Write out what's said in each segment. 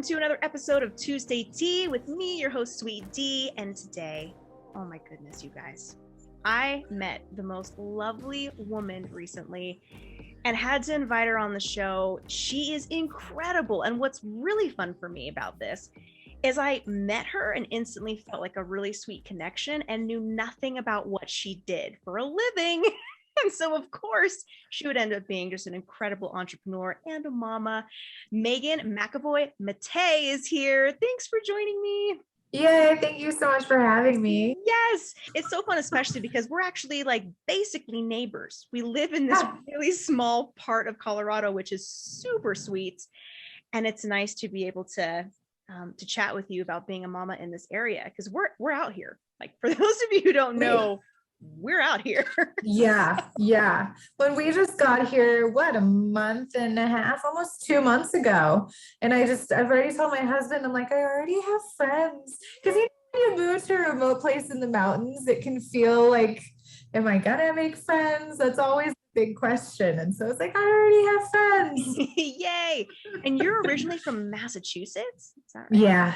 to another episode of Tuesday Tea with me, your host, Sweet D. And today, oh my goodness, you guys, I met the most lovely woman recently and had to invite her on the show. She is incredible. And what's really fun for me about this is I met her and instantly felt like a really sweet connection and knew nothing about what she did for a living. And so, of course, she would end up being just an incredible entrepreneur and a mama. Megan McAvoy Matte is here. Thanks for joining me. Yay, thank you so much for having me. Yes, it's so fun, especially because we're actually like basically neighbors. We live in this really small part of Colorado, which is super sweet. And it's nice to be able to chat with you about being a mama in this area, because we're out here. Like, for those of you who don't know, we're out here. Yeah. When we just got here, a month and a half, almost 2 months ago. And I've already told my husband, I'm like, I already have friends. Because when you move to a remote place in the mountains, it can feel like, am I gonna make friends? That's always a big question. And so it's like, I already have friends. Yay. And you're originally from Massachusetts? Is that right?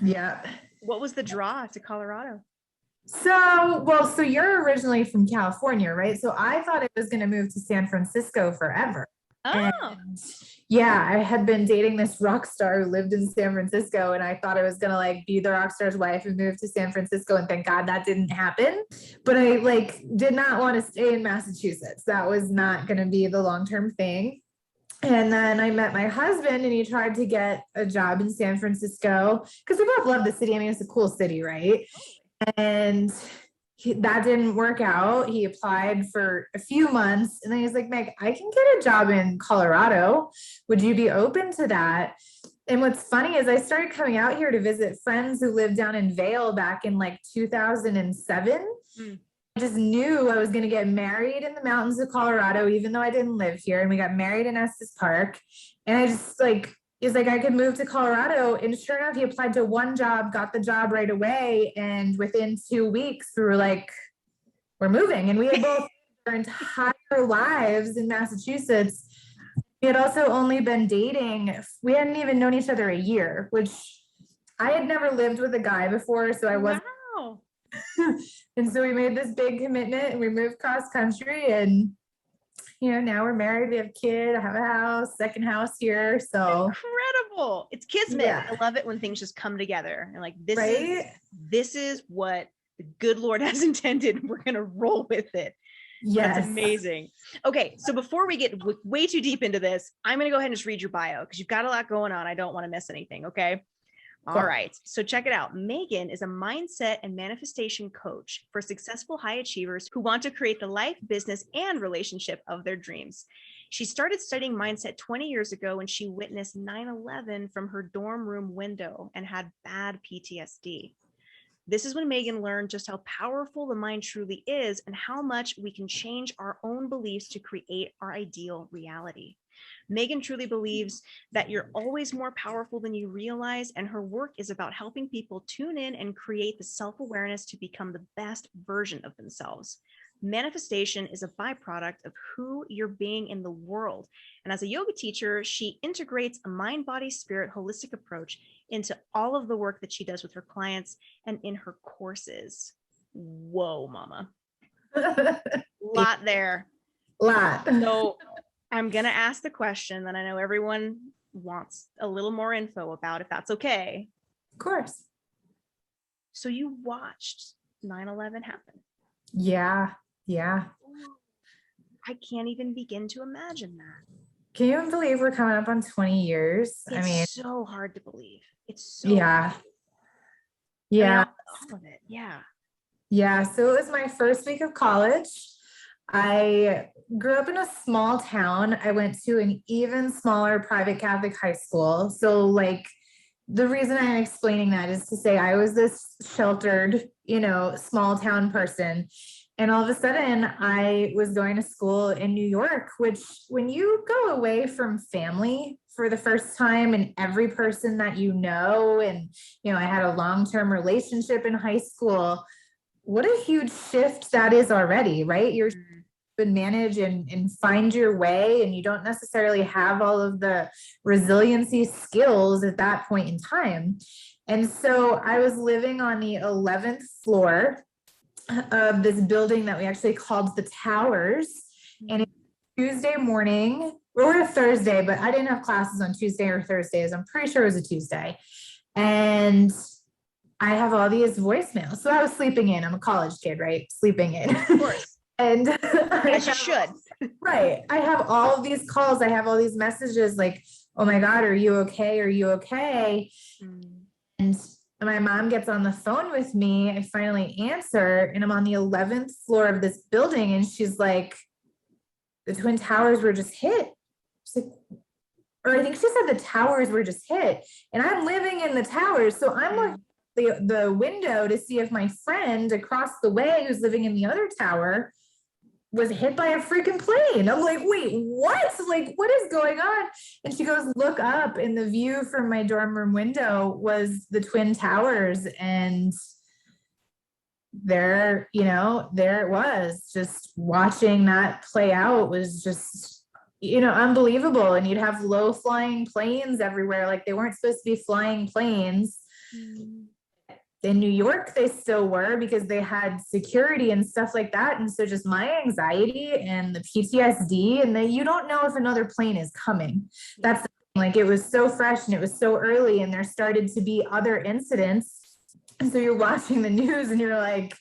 Yeah. What was the draw to Colorado? So you're originally from California, right? So I thought I was going to move to San Francisco forever. Oh. And yeah, I had been dating this rock star who lived in San Francisco, and I thought I was going to be the rock star's wife and move to San Francisco. And thank God that didn't happen. But I did not want to stay in Massachusetts. That was not going to be the long-term thing. And then I met my husband, and he tried to get a job in San Francisco because we both love the city. I mean, it's a cool city, right? And that didn't work out. He applied for a few months, and then he's like, Meg, I can get a job in Colorado. Would you be open to that? And what's funny is I started coming out here to visit friends who lived down in Vail back in 2007. I just knew I was going to get married in the mountains of Colorado, even though I didn't live here. And we got married in Estes Park. And I just he's like, I could move to Colorado. And sure enough, he applied to one job, got the job right away. And within 2 weeks, we were like, we're moving. And we had both our entire lives in Massachusetts. We had also only been dating. We hadn't even known each other a year, which I had never lived with a guy before. So I wasn't. Wow. And so we made this big commitment, and we moved cross country, and now we're married, we have a kid, I have a house, second house here. So incredible. It's kismet. Yeah. I love it when things just come together and this is what the good Lord has intended. We're going to roll with it. Yes. That's amazing. Okay. So before we get way too deep into this, I'm going to go ahead and just read your bio because you've got a lot going on. I don't want to miss anything. Okay. All right. So check it out. Megan is a mindset and manifestation coach for successful high achievers who want to create the life, business, and relationship of their dreams. She started studying mindset 20 years ago when she witnessed 9/11 from her dorm room window and had bad PTSD. This is when Megan learned just how powerful the mind truly is and how much we can change our own beliefs to create our ideal reality. Megan truly believes that you're always more powerful than you realize, and her work is about helping people tune in and create the self-awareness to become the best version of themselves. Manifestation is a byproduct of who you're being in the world. And as a yoga teacher, she integrates a mind, body, spirit, holistic approach into all of the work that she does with her clients and in her courses. Whoa, mama. Lot there. Lot. So I'm going to ask the question that I know everyone wants a little more info about, if that's okay. Of course. So you watched 9/11 happen. Yeah. I can't even begin to imagine that. Can you believe we're coming up on 20 years? It's so hard to believe. It's so hard. All of it. Yeah. So it was my first week of college. I grew up in a small town. I went to an even smaller private Catholic high school. So the reason I'm explaining that is to say I was this sheltered, small town person. And all of a sudden I was going to school in New York, which when you go away from family for the first time and every person that and, I had a long-term relationship in high school, what a huge shift that is already, right? You're and manage and find your way. And you don't necessarily have all of the resiliency skills at that point in time. And so I was living on the 11th floor of this building that we actually called the Towers. And it was Tuesday morning or a Thursday, but I didn't have classes on Tuesday or Thursdays. I'm pretty sure it was a Tuesday. And I have all these voicemails. So I was sleeping in. I'm a college kid, right? Sleeping in. Of course. And as you should. Right. I have all of these calls. I have all these messages like, oh my God, are you okay? Are you okay? And my mom gets on the phone with me. I finally answer, and I'm on the 11th floor of this building. And she's like, the Twin Towers were just hit. She's like, or I think she said the towers were just hit. And I'm living in the towers. So I'm looking at the window to see if my friend across the way who's living in the other tower was hit by a freaking plane. I'm like, wait, what? Like, what is going on? And she goes, look up, and the view from my dorm room window was the Twin Towers. And there, there it was. Just watching that play out was just, unbelievable. And you'd have low flying planes everywhere. Like, they weren't supposed to be flying planes. In New York, they still were, because they had security and stuff like that. And so just my anxiety and the PTSD, and then you don't know if another plane is coming. That's the thing. Like, it was so fresh and it was so early, and there started to be other incidents. And so you're watching the news and you're like,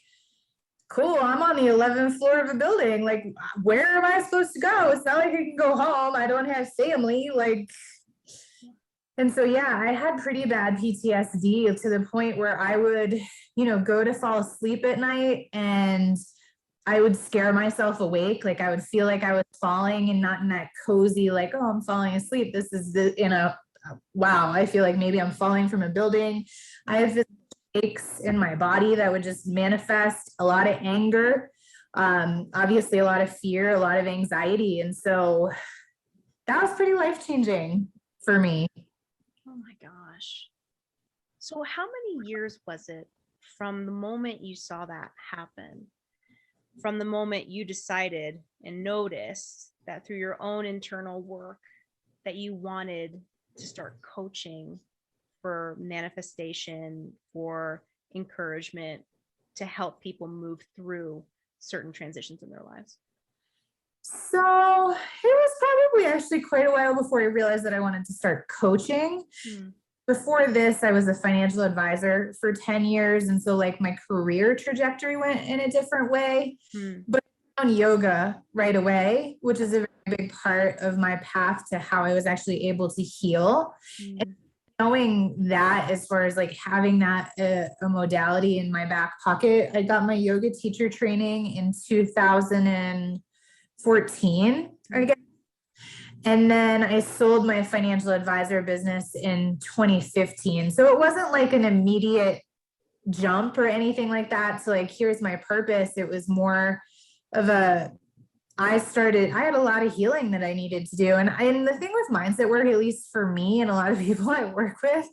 cool, I'm on the 11th floor of a building. Like, where am I supposed to go? It's not like I can go home. I don't have family. Like, and so, yeah, I had pretty bad PTSD to the point where I would, go to fall asleep at night and I would scare myself awake. Like, I would feel like I was falling, and not in that cozy, like, oh, I'm falling asleep. This is wow, I feel like maybe I'm falling from a building. I have aches in my body that would just manifest, a lot of anger, obviously a lot of fear, a lot of anxiety. And so that was pretty life-changing for me. Oh my gosh. So how many years was it from the moment you saw that happen, from the moment you decided and noticed that through your own internal work that you wanted to start coaching for manifestation, for encouragement, to help people move through certain transitions in their lives? So it was probably actually quite a while before I realized that I wanted to start coaching. Before this, I was a financial advisor for 10 years. And so like my career trajectory went in a different way, but I found yoga right away, which is a very big part of my path to how I was actually able to heal. And knowing that, as far as like having that a modality in my back pocket, I got my yoga teacher training in 2014, I guess. And then I sold my financial advisor business in 2015. So it wasn't like an immediate jump or anything like that. So like, here's my purpose. It was more of I had a lot of healing that I needed to do. And the thing with mindset work, at least for me and a lot of people I work with,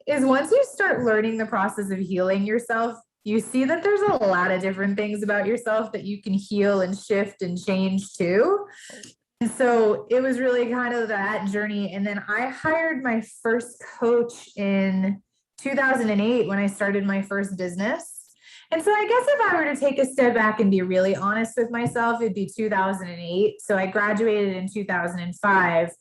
is once you start learning the process of healing yourself, you see that there's a lot of different things about yourself that you can heal and shift and change too. And so it was really kind of that journey. And then I hired my first coach in 2008 when I started my first business. And so I guess if I were to take a step back and be really honest with myself, it'd be 2008. So I graduated in 2005.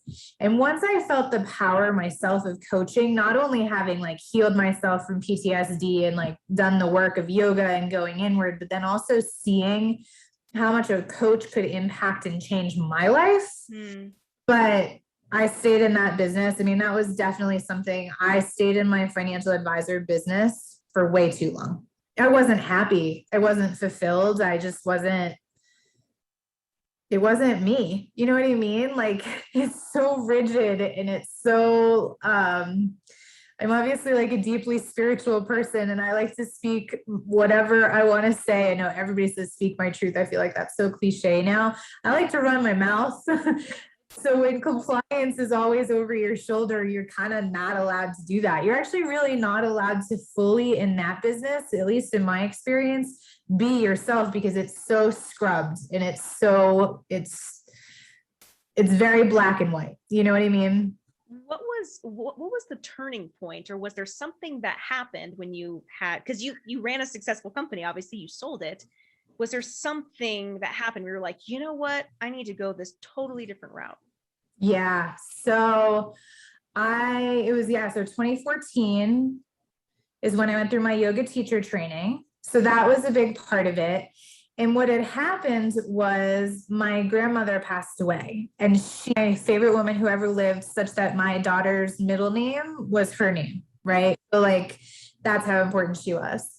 And once I felt the power myself of coaching, not only having like healed myself from PTSD and like done the work of yoga and going inward, but then also seeing how much a coach could impact and change my life. But I stayed in that business. I mean, that was definitely something. I stayed in my financial advisor business for way too long. I wasn't happy. I wasn't fulfilled. I just wasn't, it wasn't me. You know what I mean? Like, it's so rigid and it's so, I'm obviously like a deeply spiritual person, and I like to speak whatever I want to say. I know everybody says speak my truth. I feel like that's so cliche now. I like to run my mouth. So when compliance is always over your shoulder, you're kind of not allowed to do that. You're actually really not allowed to fully in that business, at least in my experience, be yourself, because it's so scrubbed and it's very black and white. You know what I mean? What was the turning point, or was there something that happened when you had, because you ran a successful company, obviously you sold it. Was there something that happened where you're like, you know what, I need to go this totally different route? Yeah. So 2014 is when I went through my yoga teacher training. So that was a big part of it. And what had happened was my grandmother passed away, and she, my favorite woman who ever lived, such that my daughter's middle name was her name, right? So like, that's how important she was.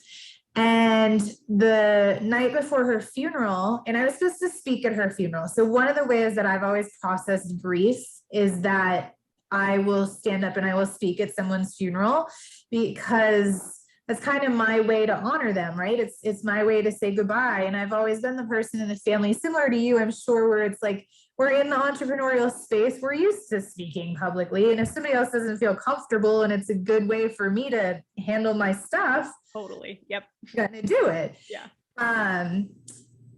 And the night before her funeral, and I was supposed to speak at her funeral. So one of the ways that I've always processed grief is that I will stand up and I will speak at someone's funeral, because that's kind of my way to honor them, right? It's my way to say goodbye. And I've always been the person in the family, similar to you, I'm sure, where it's like, we're in the entrepreneurial space, we're used to speaking publicly. And if somebody else doesn't feel comfortable and it's a good way for me to handle my stuff, Totally. Yep. I'm gonna do it. Yeah.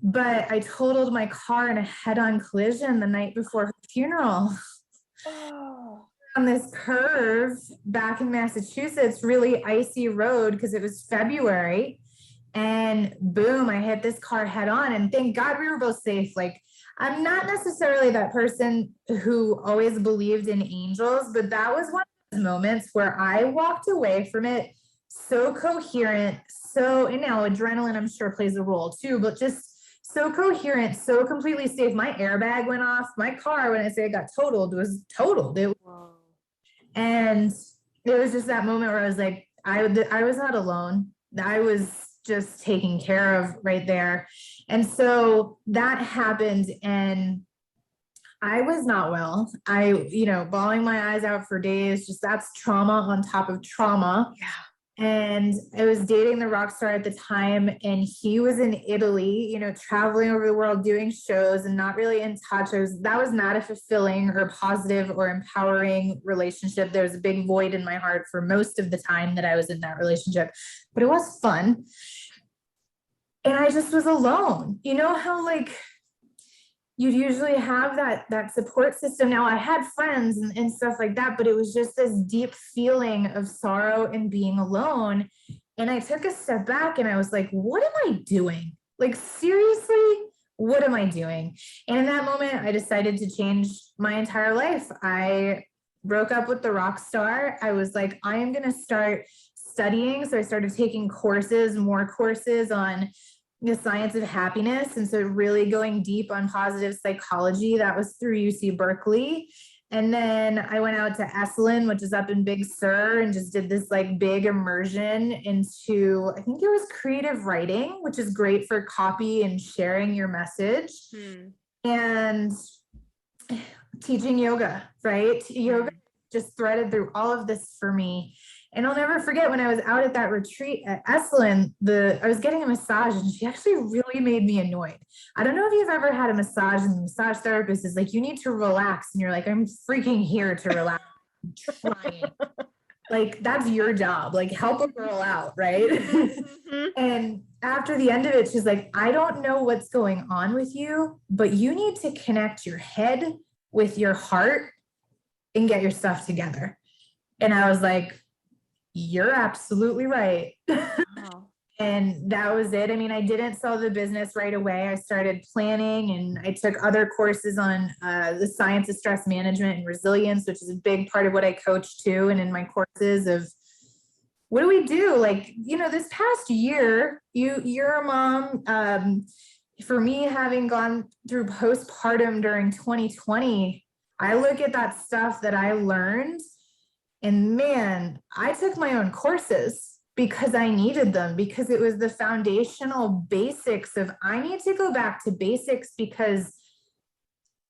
But I totaled my car in a head-on collision the night before her funeral. Oh. On this curve back in Massachusetts, really icy road, because it was February, and boom, I hit this car head on, and thank God we were both safe. Like, I'm not necessarily that person who always believed in angels, but that was one of those moments where I walked away from it so coherent, and now adrenaline, I'm sure, plays a role too, but just so coherent, so completely safe. My airbag went off. My car, when I say it got totaled, was totaled. And it was just that moment where I was like, I was not alone. I was just taken care of right there. And so that happened, and I was not well. Bawling my eyes out for days, just that's trauma on top of trauma. Yeah. And I was dating the rock star at the time, and he was in Italy, traveling over the world, doing shows, and not really in touch. That was not a fulfilling or positive or empowering relationship. There was a big void in my heart for most of the time that I was in that relationship, but it was fun. And I just was alone. You know how like you'd usually have that support system. Now I had friends and stuff like that, but it was just this deep feeling of sorrow and being alone. And I took a step back and I was like, what am I doing? Like, seriously, what am I doing? And in that moment, I decided to change my entire life. I broke up with the rock star. I was like, I am going to start studying. So I started taking more courses on the science of happiness. And so really going deep on positive psychology. That was through UC Berkeley. And then I went out to Esalen, which is up in Big Sur, and just did this like big immersion into, I think it was creative writing, which is great for copy and sharing your message. And teaching yoga, right? Yoga just threaded through all of this for me. And I'll never forget when I was out at that retreat at Esalen, I was getting a massage, and she actually really made me annoyed. I don't know if you've ever had a massage, and the massage therapist is like, you need to relax. And you're like, I'm freaking here to relax. I'm trying. Like, that's your job. Like, help a girl out, right? And after the end of it, she's like, I don't know what's going on with you, but you need to connect your head with your heart and get your stuff together. And I was like, you're absolutely right. Wow. And that was it. I mean, I didn't sell the business right away. I started planning, and I took other courses on the science of stress management and resilience, which is a big part of what I coach too. And in my courses of what do we do? Like, this past year, you're a mom. For me, having gone through postpartum during 2020, I look at that stuff that I learned, and man, I took my own courses because I needed them, because it was the foundational basics of, I need to go back to basics, because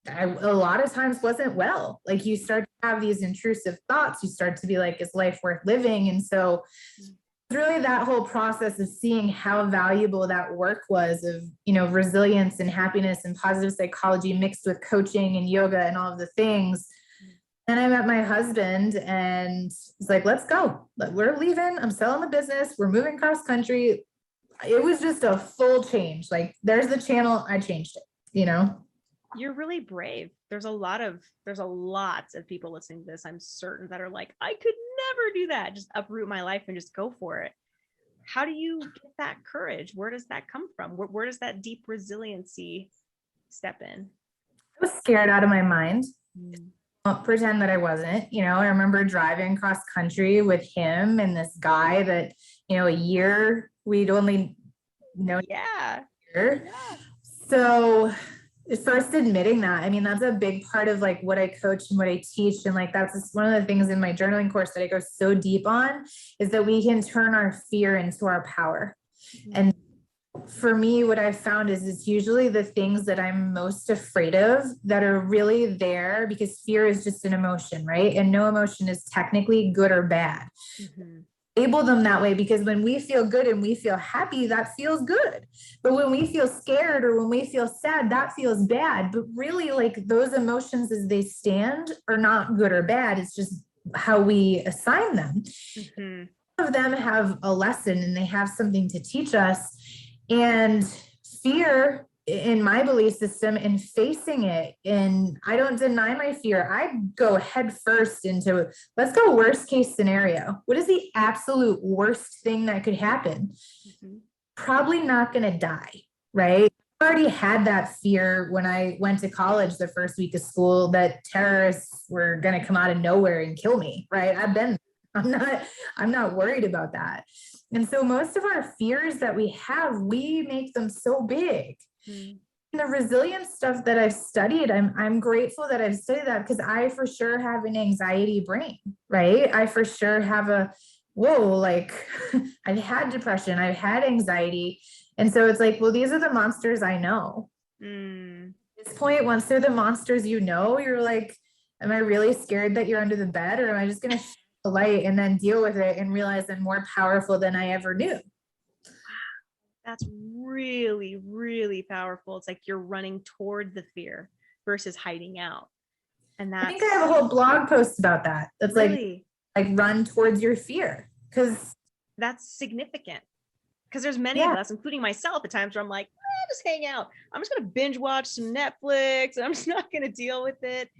I a lot of times wasn't well. Like, you start to have these intrusive thoughts. You start to be like, is life worth living? And so really that whole process of seeing how valuable that work was of, resilience and happiness and positive psychology mixed with coaching and yoga and all of the things. Then I met my husband and was like, let's go. We're leaving. I'm selling the business. We're moving cross country. It was just a full change. Like, there's the channel. I changed it, You're really brave. There's a lot of people listening to this, I'm certain, that are like, I could never do that. Just uproot my life and just go for it. How do you get that courage? Where does that come from? Where does that deep resiliency step in? I was scared out of my mind. Don't pretend that I wasn't. I remember driving cross country with him and this guy that, a year we'd only known. Yeah. So first admitting that, I mean, that's a big part of like what I coach and what I teach. And like, that's just one of the things in my journaling course that I go so deep on, is that we can turn our fear into our power. And for me, what I've found is it's usually the things that I'm most afraid of that are really there, because fear is just an emotion, right? And no emotion is technically good or bad. Label them that way, because when we feel good and we feel happy, that feels good. But when we feel scared or when we feel sad, that feels bad. But really, like, those emotions as they stand are not good or bad. It's just how we assign them. All of them have a lesson and they have something to teach us. And fear, in my belief system, and facing it, and I don't deny my fear. I go head first into, let's go worst case scenario. What is the absolute worst thing that could happen? Probably not going to die, right? I already had that fear when I went to college the first week of school, that terrorists were going to come out of nowhere and kill me, right? I'm not worried about that. And so most of our fears that we have, we make them so big. The resilience stuff that I've studied, I'm grateful that I've studied that, because I for sure have an anxiety brain, right? I for sure have I've had depression, I've had anxiety. And so it's like, well, these are the monsters I know. At this point, once they're the monsters, you're like, am I really scared that you're under the bed, or am I just going to shine the light and then deal with it and realize I'm more powerful than I ever knew? That's really, really powerful. It's like you're running toward the fear versus hiding out. And I think I have a whole blog post about that. That's really, like run towards your fear, because that's significant. Because there's many of us, including myself, at times where I'm like, just hang out. I'm just going to binge watch some Netflix, and I'm just not going to deal with it.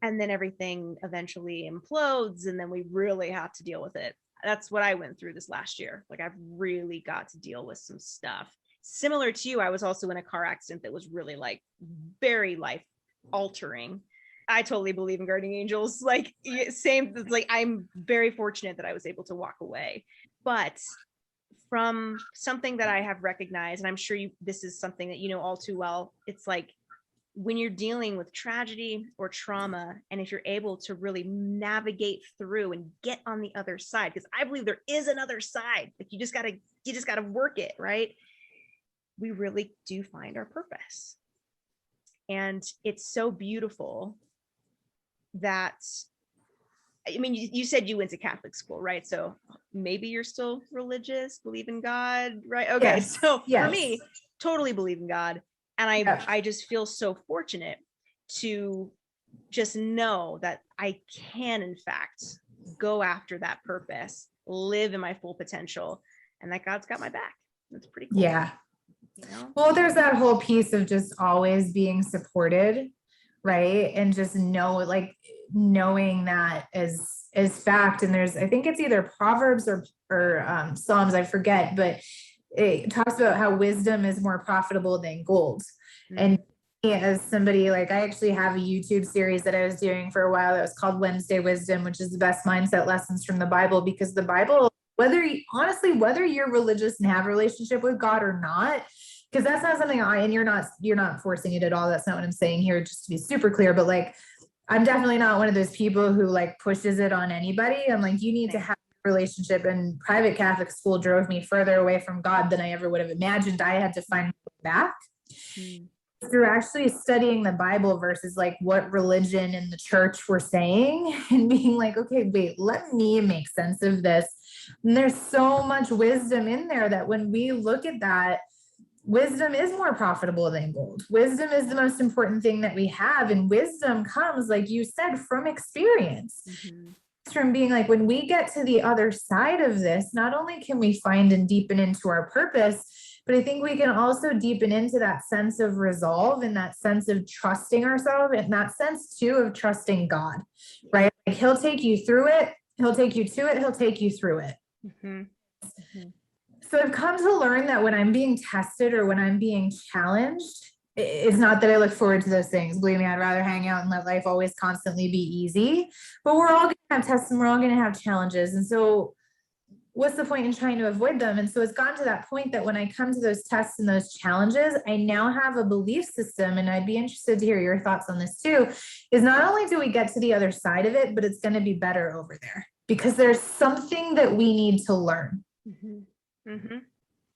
And then everything eventually implodes, and then we really have to deal with it. That's what I went through this last year. Like, I've really got to deal with some stuff. Similar to you, I was also in a car accident that was really like very life altering. I totally believe in guardian angels. Like, same, like, I'm very fortunate that I was able to walk away. But from something that I have recognized, and I'm sure this is something that you know all too well, it's like, when you're dealing with tragedy or trauma, and if you're able to really navigate through and get on the other side, because I believe there is another side, like you just gotta work it, right? We really do find our purpose. And it's so beautiful that, I mean, you said you went to Catholic school, right? So maybe you're still religious, believe in God, right? Okay. Yes. So for me, totally believe in God. And I just feel so fortunate to just know that I can, in fact, go after that purpose, live in my full potential, and that God's got my back. That's pretty cool. Yeah. Well, there's that whole piece of just always being supported, right? And just knowing that as fact. And I think it's either Proverbs or Psalms, I forget, but it talks about how wisdom is more profitable than gold. And as somebody, like, I actually have a YouTube series that I was doing for a while that was called Wednesday Wisdom, which is the best mindset lessons from the Bible, because the Bible, whether you're religious and have a relationship with God or not, because that's not something and you're not forcing it at all. That's not what I'm saying here, just to be super clear. But like, I'm definitely not one of those people who like pushes it on anybody. I'm like, you need to have relationship, and private Catholic school drove me further away from God than I ever would have imagined. I had to find back. through actually studying the Bible versus like what religion and the church were saying and being like, okay, wait, let me make sense of this. And there's so much wisdom in there that when we look at that, wisdom is more profitable than gold. Wisdom is the most important thing that we have. And wisdom comes, like you said, from experience. From being like, when we get to the other side of this, not only can we find and deepen into our purpose, but I think we can also deepen into that sense of resolve and that sense of trusting ourselves and that sense too of trusting God, right? Like he'll take you through it. He'll take you to it. He'll take you through it. So I've come to learn that when I'm being tested or when I'm being challenged, it's not that I look forward to those things. Believe me, I'd rather hang out and let life always constantly be easy, but we're all going to have tests and we're all going to have challenges. And so what's the point in trying to avoid them? And so it's gotten to that point that when I come to those tests and those challenges, I now have a belief system, and I'd be interested to hear your thoughts on this too, is not only do we get to the other side of it, but it's going to be better over there because there's something that we need to learn.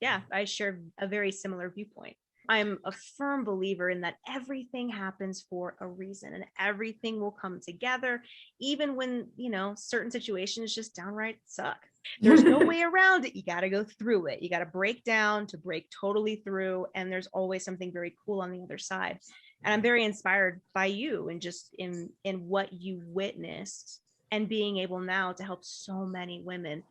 Yeah, I share a very similar viewpoint. I'm a firm believer in that everything happens for a reason and everything will come together, even when, certain situations just downright suck. There's no way around it. You got to go through it. You got to break down to break totally through. And there's always something very cool on the other side. And I'm very inspired by you and just in what you witnessed and being able now to help so many women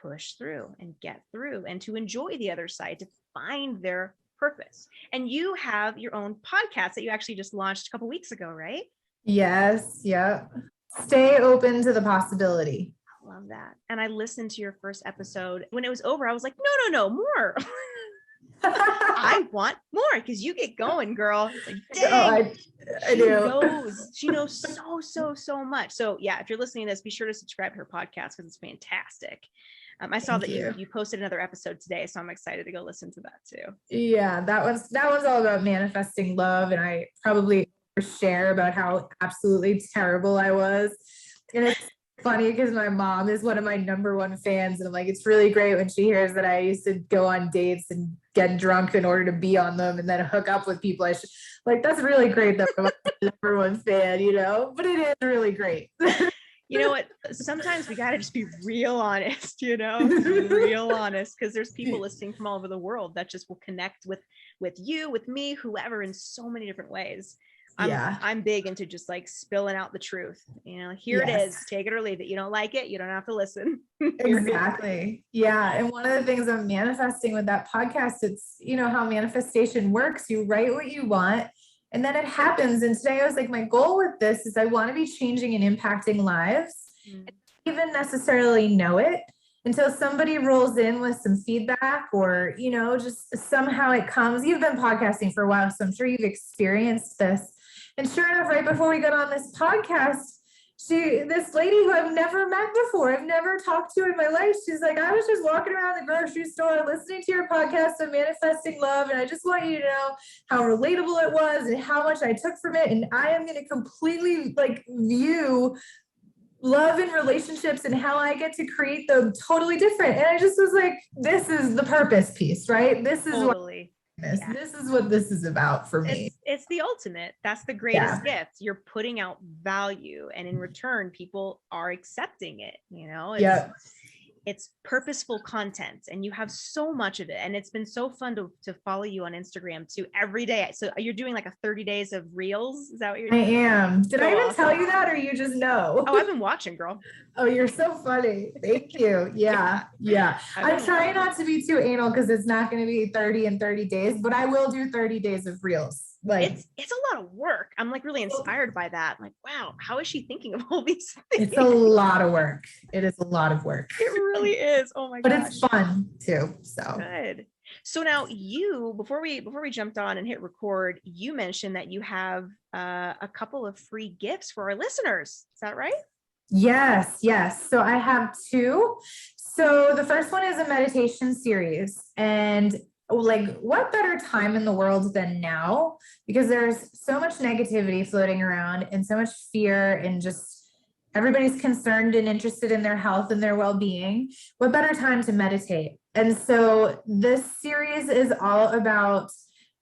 push through and get through and to enjoy the other side, to find their purpose. And you have your own podcast that you actually just launched a couple weeks ago, right? Yes. Yeah. Stay open to the possibility. I love that. And I listened to your first episode. When it was over, I was like, no, more. I want more because you get going, girl. It's like, dang, I do. She knows so much. So yeah, if you're listening to this, be sure to subscribe to her podcast because it's fantastic. I saw that you posted another episode today, so I'm excited to go listen to that too. Yeah, that was all about manifesting love, and I probably share about how absolutely terrible I was. And it's funny because my mom is one of my number one fans, and I'm like, it's really great when she hears that I used to go on dates and get drunk in order to be on them and then hook up with people. That's really great that I'm the number one fan, but it is really great. You know what? Sometimes we got to just be real honest, real honest, because there's people listening from all over the world that just will connect with you, with me, whoever, in so many different ways. I'm big into just like spilling out the truth. Here it is, take it or leave it. You don't like it, you don't have to listen. Exactly. Yeah. And one of the things I'm manifesting with that podcast, it's, how manifestation works. You write what you want, and then it happens. And today I was like, my goal with this is I want to be changing and impacting lives. I don't even necessarily know it until somebody rolls in with some feedback or, just somehow it comes. You've been podcasting for a while, so I'm sure you've experienced this. And sure enough, right before we got on this podcast, this lady who I've never met before, I've never talked to in my life. She's like, I was just walking around the grocery store listening to your podcast on manifesting love. And I just want you to know how relatable it was and how much I took from it. And I am going to completely view love and relationships and how I get to create them totally different. And I just was like, this is the purpose piece, right? This is totally. This is what this is about for me. It's the ultimate. That's the greatest gift. You're putting out value, and in return, people are accepting it. It's purposeful content, and you have so much of it. And it's been so fun to follow you on Instagram too every day. So you're doing like a 30 days of reels. Is that what you're doing? I am. Did I even tell you that, or you just know? Oh, I've been watching, girl. Oh, you're so funny. Thank you. Yeah. I'm trying not to be too anal because it's not going to be 30 in 30 days, but I will do 30 days of reels. It's a lot of work. I'm really inspired by that. I'm like, wow, how is she thinking of all these things? It's a lot of work. It is a lot of work. It really is. Oh my gosh. But it's fun too. So good. So now before we jumped on and hit record, you mentioned that you have a couple of free gifts for our listeners. Is that right? Yes. So I have two. So the first one is a meditation series, and what better time in the world than now? Because there's so much negativity floating around and so much fear, and just everybody's concerned and interested in their health and their well-being. What better time to meditate? And so this series is all about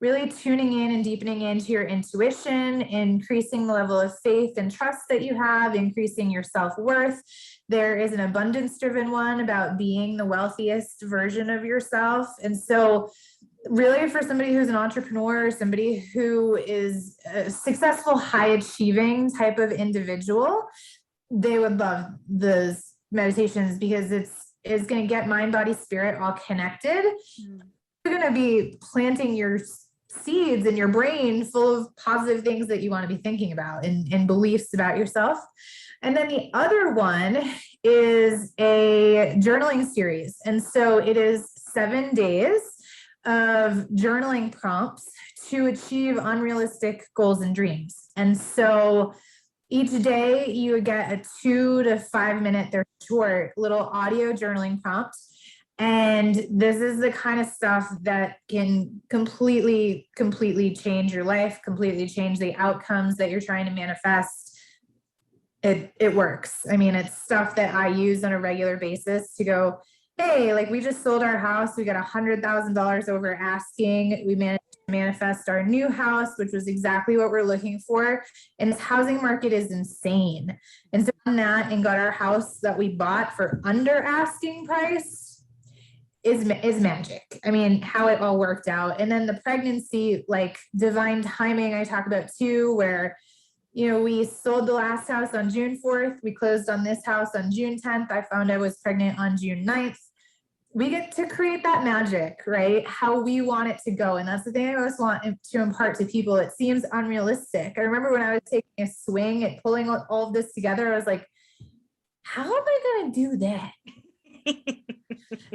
really tuning in and deepening into your intuition, increasing the level of faith and trust that you have, increasing your self-worth. There is an abundance-driven one about being the wealthiest version of yourself. And so really for somebody who's an entrepreneur, somebody who is a successful, high-achieving type of individual, they would love those meditations because it's going to get mind, body, spirit all connected. You're going to be planting your seeds in your brain full of positive things that you want to be thinking about and beliefs about yourself. And then the other one is a journaling series. And so it is 7 days of journaling prompts to achieve unrealistic goals and dreams. And so each day you would get a 2 to 5 minute, they're short little audio journaling prompts. And this is the kind of stuff that can completely change your life, completely change the outcomes that you're trying to manifest. It works. I mean, it's stuff that I use on a regular basis to go, hey, like we just sold our house. We got $100,000 over asking. We managed to manifest our new house, which was exactly what we're looking for. And this housing market is insane. And so on that and got our house that we bought for under asking price is magic. I mean, how it all worked out. And then the pregnancy, like divine timing, I talk about too, where, you know, we sold the last house on June 4th. We closed on this house on June 10th. I found I was pregnant on June 9th. We get to create that magic, right? How we want it to go. And that's the thing I always want to impart to people. It seems unrealistic. I remember when I was taking a swing at pulling all of this together, I was like, how am I going to do that?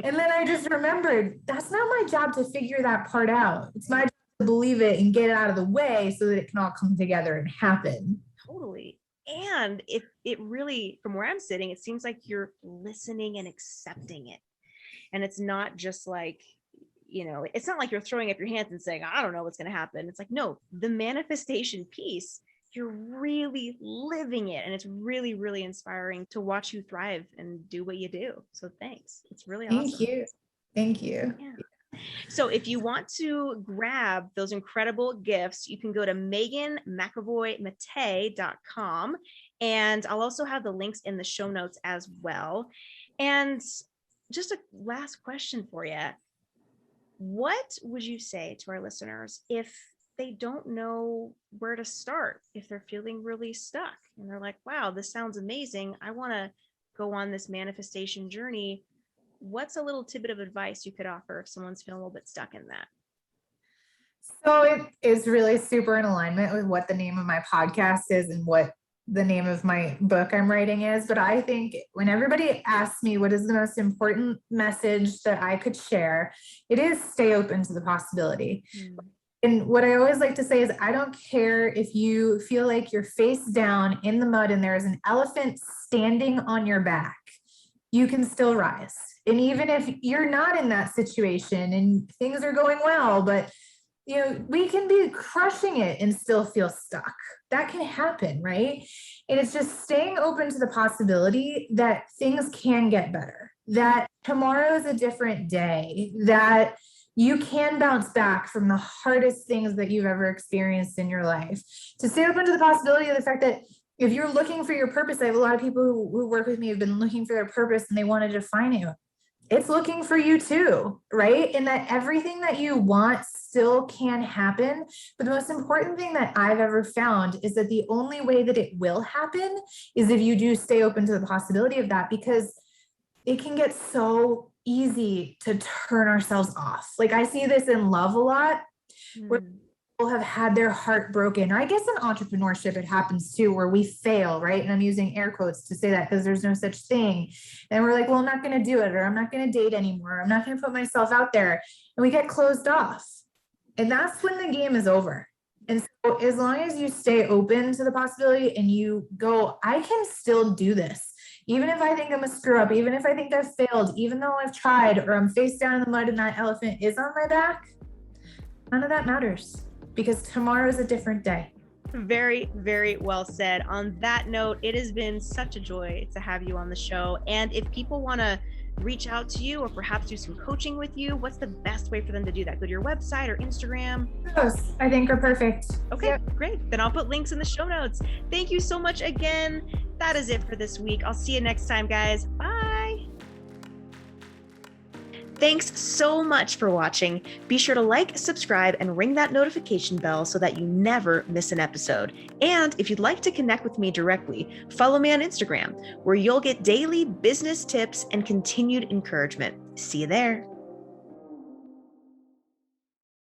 And then I just remembered that's not my job to figure that part out. It's my job to believe it and get it out of the way so that it can all come together and happen. Totally. And it really, from where I'm sitting, it seems like you're listening and accepting it. And it's not just like, you know, it's not like you're throwing up your hands and saying, I don't know what's going to happen. It's like, no, the manifestation piece, you're really living it. And it's really, really inspiring to watch you thrive and do what you do. So thanks. It's really awesome. Thank you. Yeah. So if you want to grab those incredible gifts, you can go to McAvoyMatte.com. And I'll also have the links in the show notes as well. And just a last question for you. What would you say to our listeners if they don't know where to start, if they're feeling really stuck and they're like, wow, this sounds amazing. I want to go on this manifestation journey. What's a little tidbit of advice you could offer if someone's feeling a little bit stuck in that? So it is really super in alignment with what the name of my podcast is and what the name of my book I'm writing is. But I think when everybody asks me what is the most important message that I could share, it is stay open to the possibility. And what I always like to say is, I don't care if you feel like you're face down in the mud and there is an elephant standing on your back, you can still rise. And even if you're not in that situation and things are going well, but you know, we can be crushing it and still feel stuck. That can happen, right? And it's just staying open to the possibility that things can get better, that tomorrow is a different day, that you can bounce back from the hardest things that you've ever experienced in your life. To stay open to the possibility of the fact that if you're looking for your purpose, I have a lot of people who work with me have been looking for their purpose and they want to define it. It's looking for you too, right? And that everything that you want still can happen. But the most important thing that I've ever found is that the only way that it will happen is if you do stay open to the possibility of that, because it can get so easy to turn ourselves off. Like I see this in love a lot, where people have had their heart broken. Or I guess in entrepreneurship, it happens too, where we fail, right? And I'm using air quotes to say that because there's no such thing. And we're like, well, I'm not going to do it, or I'm not going to date anymore. I'm not going to put myself out there. And we get closed off. And that's when the game is over. And so as long as you stay open to the possibility and you go, I can still do this. Even if I think I'm a screw up, even if I think I've failed, even though I've tried, or I'm face down in the mud and that elephant is on my back, none of that matters, because tomorrow is a different day. Very, very well said. On that note, it has been such a joy to have you on the show. And if people want to reach out to you or perhaps do some coaching with you, what's the best way for them to do that? Go to your website or Instagram? Those I think are perfect. Okay, great. Then I'll put links in the show notes. Thank you so much again. That is it for this week. I'll see you next time, guys. Bye. Thanks so much for watching. Be sure to like, subscribe, and ring that notification bell so that you never miss an episode. And if you'd like to connect with me directly, follow me on Instagram, where you'll get daily business tips and continued encouragement. See you there.